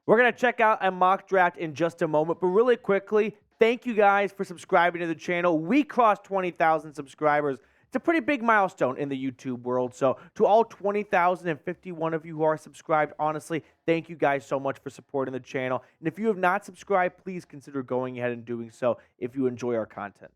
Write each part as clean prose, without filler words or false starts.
We're going to check out a mock draft in just a moment, but really quickly, thank you guys for subscribing to the channel. We crossed 20,000 subscribers. It's a pretty big milestone in the YouTube world. So to all 20,051 of you who are subscribed, honestly, thank you guys so much for supporting the channel. And if you have not subscribed, please consider going ahead and doing so if you enjoy our content.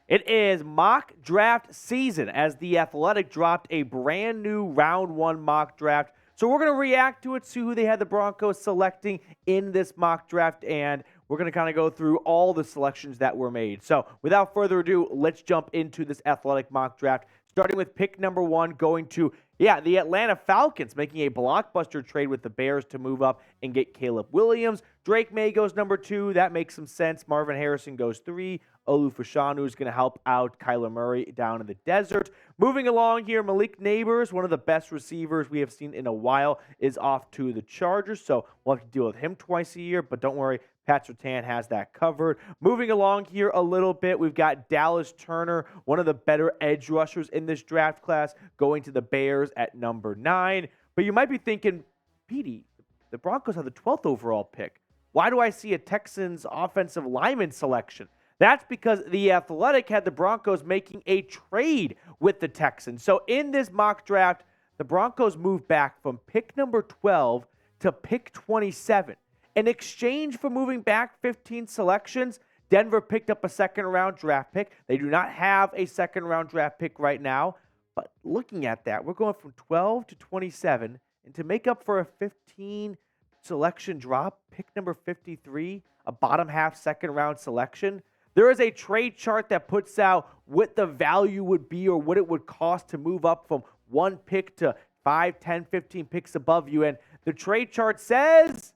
It is mock draft season as The Athletic dropped a brand new round one mock draft. So we're going to react to it, see who they had the Broncos selecting in this mock draft, and we're going to kind of go through all the selections that were made. So without further ado, let's jump into this Athletic mock draft, starting with pick number 1, going to, the Atlanta Falcons, making a blockbuster trade with the Bears to move up and get Caleb Williams. Drake Maye goes number 2. That makes some sense. Marvin Harrison goes 3. Fashanu is going to help out Kyler Murray down in the desert. Moving along here, Malik Nabers, one of the best receivers we have seen in a while, is off to the Chargers, so we'll have to deal with him twice a year, but don't worry, Pat Surtain has that covered. Moving along here a little bit, we've got Dallas Turner, one of the better edge rushers in this draft class, going to the Bears at number 9. But you might be thinking, Petey, the Broncos have the 12th overall pick. Why do I see a Texans offensive lineman selection? That's because The Athletic had the Broncos making a trade with the Texans. So in this mock draft, the Broncos moved back from pick number 12 to pick 27. In exchange for moving back 15 selections, Denver picked up a second-round draft pick. They do not have a second-round draft pick right now. But looking at that, we're going from 12 to 27. And to make up for a 15 selection drop, pick number 53, a bottom-half second-round selection, there is a trade chart that puts out what the value would be or what it would cost to move up from 1 pick to 5, 10, 15 picks above you. And the trade chart says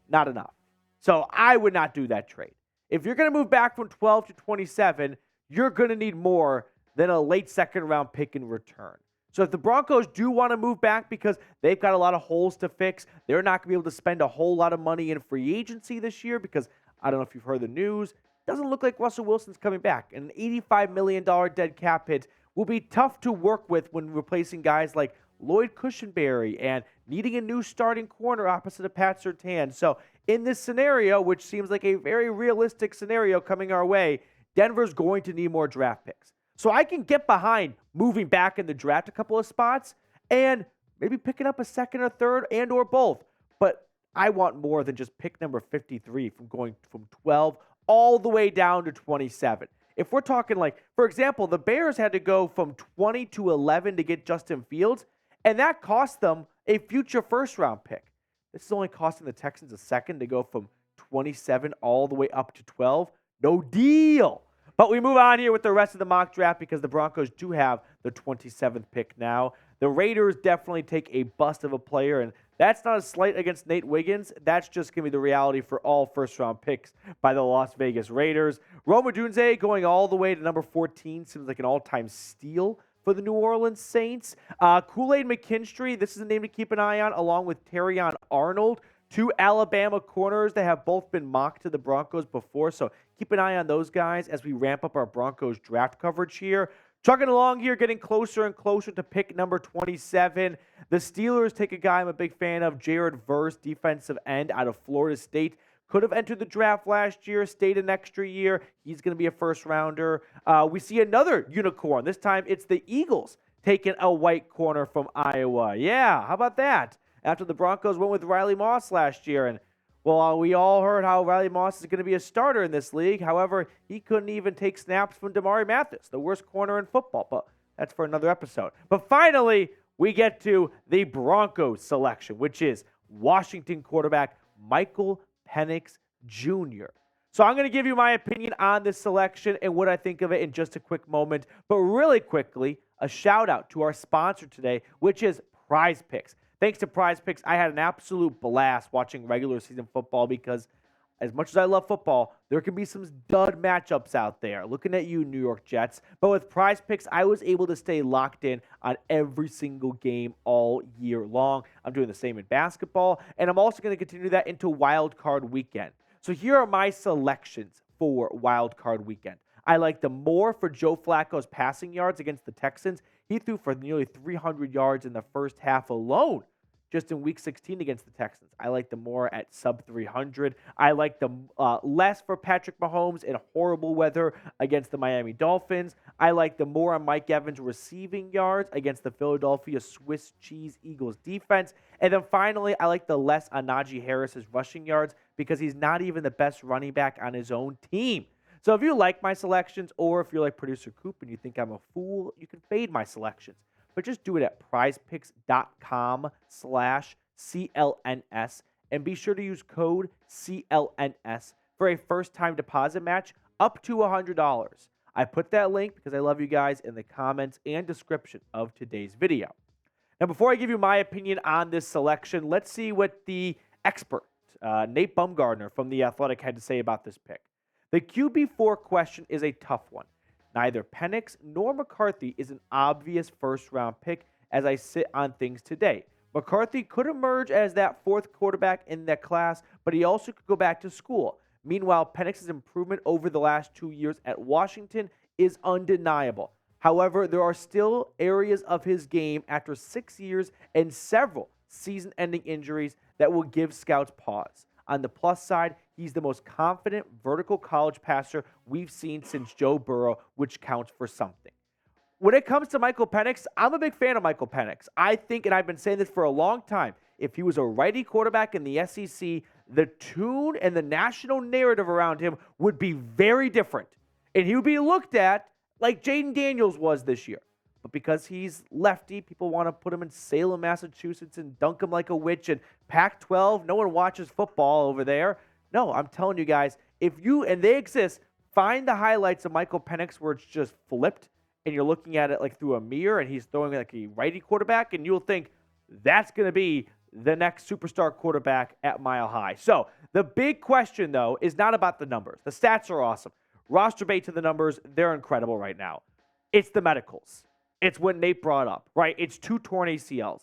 not enough. So I would not do that trade. If you're going to move back from 12 to 27, you're going to need more than a late second-round pick in return. So if the Broncos do want to move back because they've got a lot of holes to fix, they're not going to be able to spend a whole lot of money in free agency this year because I don't know if you've heard the news. Doesn't look like Russell Wilson's coming back. And an $85 million dead cap hit will be tough to work with when replacing guys like Lloyd Cushenberry and needing a new starting corner opposite of Pat Surtain. So in this scenario, which seems like a very realistic scenario coming our way, Denver's going to need more draft picks. So I can get behind moving back in the draft a couple of spots and maybe picking up a second or third and or both. But I want more than just pick number 53 from going from 12 all the way down to 27. If we're talking like, for example, the Bears had to go from 20 to 11 to get Justin Fields, and that cost them a future first-round pick. This is only costing the Texans a second to go from 27 all the way up to 12. No deal. But we move on here with the rest of the mock draft because the Broncos do have the 27th pick now. The Raiders definitely take a bust of a player, and that's not a slight against Nate Wiggins. That's just going to be the reality for all first-round picks by the Las Vegas Raiders. Rome Odunze going all the way to number 14 seems like an all-time steal for the New Orleans Saints. Kool-Aid McKinstry, this is a name to keep an eye on, along with Terrion Arnold. 2 Alabama corners that have both been mocked to the Broncos before, so keep an eye on those guys as we ramp up our Broncos draft coverage here. Chugging along here, getting closer and closer to pick number 27. The Steelers take a guy I'm a big fan of, Jared Verse, defensive end out of Florida State. Could have entered the draft last year, stayed an extra year. He's going to be a first-rounder. We see another unicorn. This time it's the Eagles taking a white corner from Iowa. Yeah, how about that? After the Broncos went with Riley Moss last year. And, well, we all heard how Riley Moss is going to be a starter in this league. However, he couldn't even take snaps from Damari Mathis, the worst corner in football. But that's for another episode. But finally, we get to the Broncos selection, which is Washington quarterback Michael Penix Jr. So I'm going to give you my opinion on this selection and what I think of it in just a quick moment. But really quickly, a shout out to our sponsor today, which is Prize Picks. Thanks to Prize Picks, I had an absolute blast watching regular season football because as much as I love football, there can be some dud matchups out there. Looking at you, New York Jets. But with Prize Picks, I was able to stay locked in on every single game all year long. I'm doing the same in basketball, and I'm also going to continue that into Wild Card Weekend. So here are my selections for Wild Card Weekend. I like them more for Joe Flacco's passing yards against the Texans. He threw for nearly 300 yards in the first half alone, just in Week 16 against the Texans. I like them more at sub 300. I like them less for Patrick Mahomes in horrible weather against the Miami Dolphins. I like them more on Mike Evans' receiving yards against the Philadelphia Swiss Cheese Eagles defense. And then finally, I like the less on Najee Harris's rushing yards because he's not even the best running back on his own team. So if you like my selections, or if you're like Producer Coop and you think I'm a fool, you can fade my selections. But just do it at prizepicks.com/CLNS and be sure to use code CLNS for a first-time deposit match up to $100. I put that link because I love you guys in the comments and description of today's video. Now, before I give you my opinion on this selection, let's see what the expert, Nate Bumgardner from The Athletic, had to say about this pick. The QB4 question is a tough one. Neither Penix nor McCarthy is an obvious first-round pick as I sit on things today. McCarthy could emerge as that fourth quarterback in that class, but he also could go back to school. Meanwhile, Penix's improvement over the last 2 years at Washington is undeniable. However, there are still areas of his game after 6 years and several season-ending injuries that will give scouts pause. On the plus side, he's the most confident vertical college passer we've seen since Joe Burrow, which counts for something. When it comes to Michael Penix, I'm a big fan of Michael Penix. I think, and I've been saying this for a long time, if he was a righty quarterback in the SEC, the tune and the national narrative around him would be very different. And he would be looked at like Jaden Daniels was this year. But because he's lefty, people want to put him in Salem, Massachusetts and dunk him like a witch. And Pac-12, no one watches football over there. No, I'm telling you guys, if you, and they exist, find the highlights of Michael Penix where it's just flipped and you're looking at it like through a mirror and he's throwing like a righty quarterback and you'll think that's going to be the next superstar quarterback at Mile High. So the big question, though, is not about the numbers. The stats are awesome. Roster bait to the numbers, they're incredible right now. It's the medicals. It's what Nate brought up, right? It's 2 torn ACLs.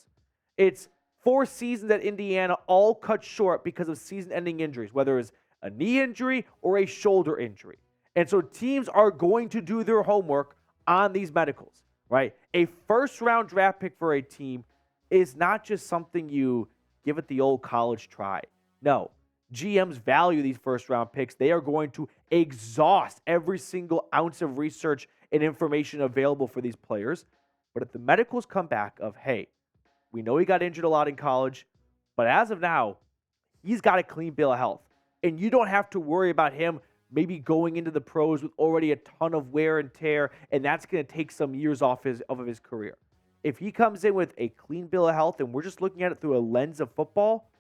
It's 4 seasons at Indiana all cut short because of season-ending injuries, whether it's a knee injury or a shoulder injury. And so teams are going to do their homework on these medicals, right? A first-round draft pick for a team is not just something you give it the old college try. No, GMs value these first-round picks. They are going to exhaust every single ounce of research and information available for these players. But if the medicals come back of, hey, we know he got injured a lot in college, but as of now, he's got a clean bill of health. And you don't have to worry about him maybe going into the pros with already a ton of wear and tear, and that's going to take some years off of his career. If he comes in with a clean bill of health and we're just looking at it through a lens of football,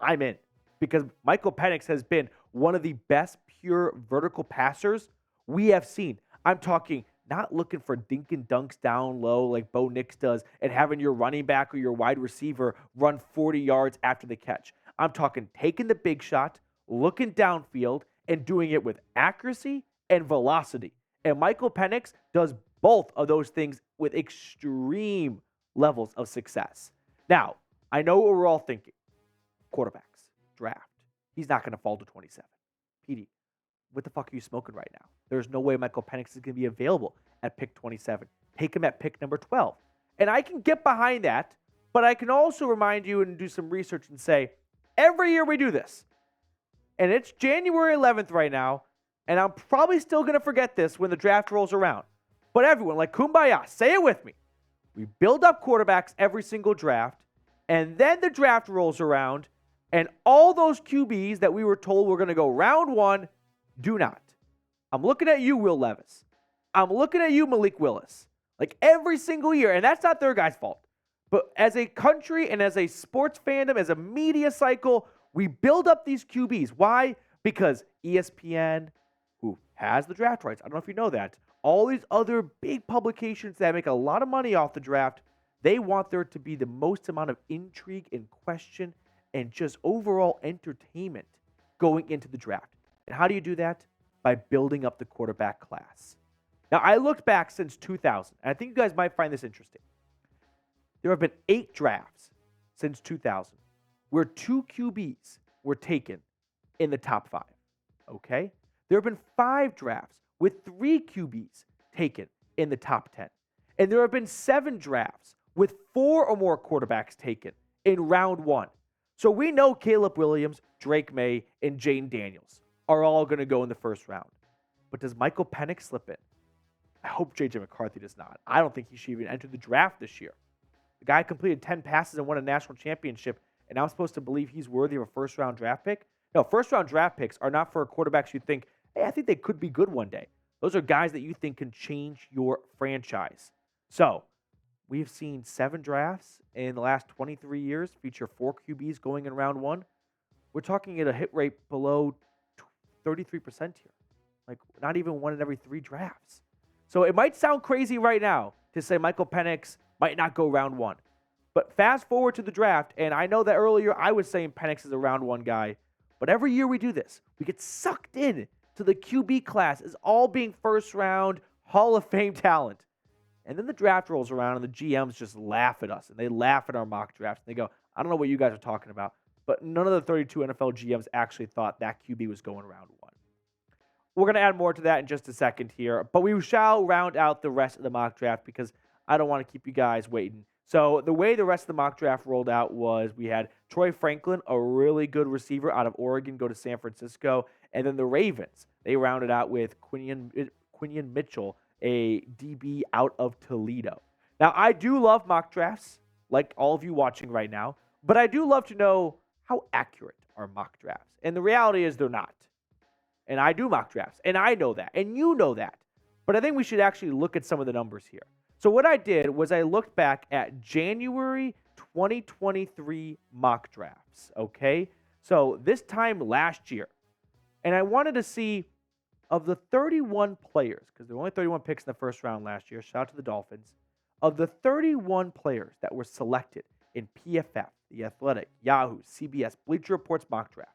I'm in. Because Michael Penix has been one of the best pure vertical passers we have seen. I'm talking not looking for dink and dunks down low like Bo Nix does and having your running back or your wide receiver run 40 yards after the catch. I'm talking taking the big shot, looking downfield, and doing it with accuracy and velocity. And Michael Penix does both of those things with extreme levels of success. Now, I know what we're all thinking. Quarterbacks, draft. He's not going to fall to 27. PD, what the fuck are you smoking right now? There's no way Michael Penix is going to be available at pick 27. Take him at pick number 12. And I can get behind that, but I can also remind you and do some research and say, every year we do this. And it's January 11th right now, and I'm probably still going to forget this when the draft rolls around. But everyone, like kumbaya, say it with me. We build up quarterbacks every single draft, and then the draft rolls around, and all those QBs that we were told were going to go round 1 do not. I'm looking at you, Will Levis. I'm looking at you, Malik Willis. Like every single year, and that's not their guys' fault. But as a country and as a sports fandom, as a media cycle, we build up these QBs. Why? Because ESPN, who has the draft rights, I don't know if you know that, all these other big publications that make a lot of money off the draft, they want there to be the most amount of intrigue and question and just overall entertainment going into the draft. And how do you do that? By building up the quarterback class. Now, I looked back since 2000, and I think you guys might find this interesting. There have been 8 drafts since 2000 where 2 QBs were taken in the top 5. Okay? There have been 5 drafts with 3 QBs taken in the top 10. And there have been 7 drafts with 4 or more quarterbacks taken in round 1. So we know Caleb Williams, Drake Maye, and Jane Daniels are all going to go in the first round. But does Michael Penix slip in? I hope J.J. McCarthy does not. I don't think he should even enter the draft this year. The guy completed 10 passes and won a national championship, and I'm supposed to believe he's worthy of a first-round draft pick? No, first-round draft picks are not for quarterbacks you think, hey, I think they could be good one day. Those are guys that you think can change your franchise. So, we've seen 7 drafts in the last 23 years feature 4 QBs going in round 1. We're talking at a hit rate below 33% here. Like, not even 1 in every 3 drafts. So it might sound crazy right now to say Michael Penix might not go round 1. But fast forward to the draft, and I know that earlier I was saying Penix is a round 1 guy. But every year we do this, we get sucked in to the QB class as all being first round Hall of Fame talent. And then the draft rolls around and the GMs just laugh at us. And they laugh at our mock drafts. And they go, I don't know what you guys are talking about. But none of the 32 NFL GMs actually thought that QB was going round 1. We're going to add more to that in just a second here. But we shall round out the rest of the mock draft because I don't want to keep you guys waiting. So the way the rest of the mock draft rolled out was we had Troy Franklin, a really good receiver out of Oregon, go to San Francisco. And then the Ravens, they rounded out with Quinion Mitchell, a DB out of Toledo. Now, I do love mock drafts, like all of you watching right now, but I do love to know how accurate are mock drafts. And the reality is they're not. And I do mock drafts, and I know that, and you know that. But I think we should actually look at some of the numbers here. So what I did was I looked back at January 2023 mock drafts, okay? So this time last year. And I wanted to see of the 31 players, because there were only 31 picks in the first round last year, shout out to the Dolphins, of the 31 players that were selected in PFF, The Athletic, Yahoo, CBS, Bleacher Report's mock drafts,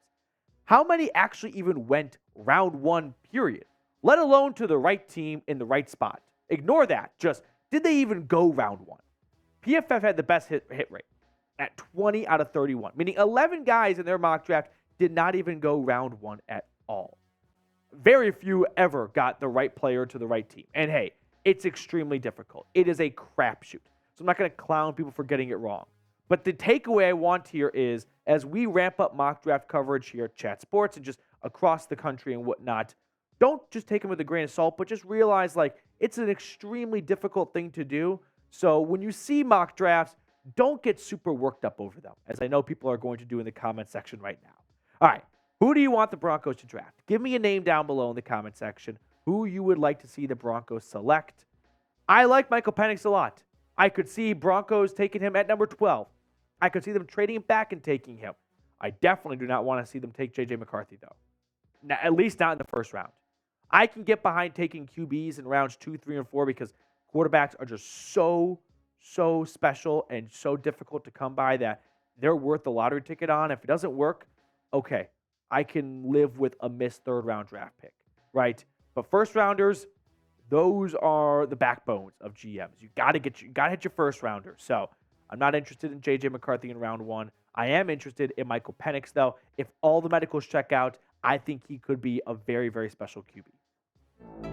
how many actually even went round 1, period, let alone to the right team in the right spot? Ignore that. Just, did they even go round 1? PFF had the best hit rate at 20 out of 31, meaning 11 guys in their mock draft did not even go round 1 at all. Very few ever got the right player to the right team. And hey, it's extremely difficult. It is a crapshoot. So I'm not going to clown people for getting it wrong. But the takeaway I want here is, as we ramp up mock draft coverage here at Chat Sports and just across the country and whatnot, don't just take them with a grain of salt, but just realize, like, it's an extremely difficult thing to do. So when you see mock drafts, don't get super worked up over them, as I know people are going to do in the comment section right now. All right, who do you want the Broncos to draft? Give me a name down below in the comment section who you would like to see the Broncos select. I like Michael Penix a lot. I could see Broncos taking him at number 12. I could see them trading him back and taking him. I definitely do not want to see them take J.J. McCarthy, though. Now, at least not in the first round. I can get behind taking QBs in rounds 2, 3, and 4 because quarterbacks are just so special and so difficult to come by that they're worth the lottery ticket on. If it doesn't work, okay, I can live with a missed third-round draft pick, right? But first-rounders, those are the backbones of GMs. You got to hit your first-rounder. So I'm not interested in J.J. McCarthy in round 1. I am interested in Michael Penix, though. If all the medicals check out, I think he could be a very, very special QB.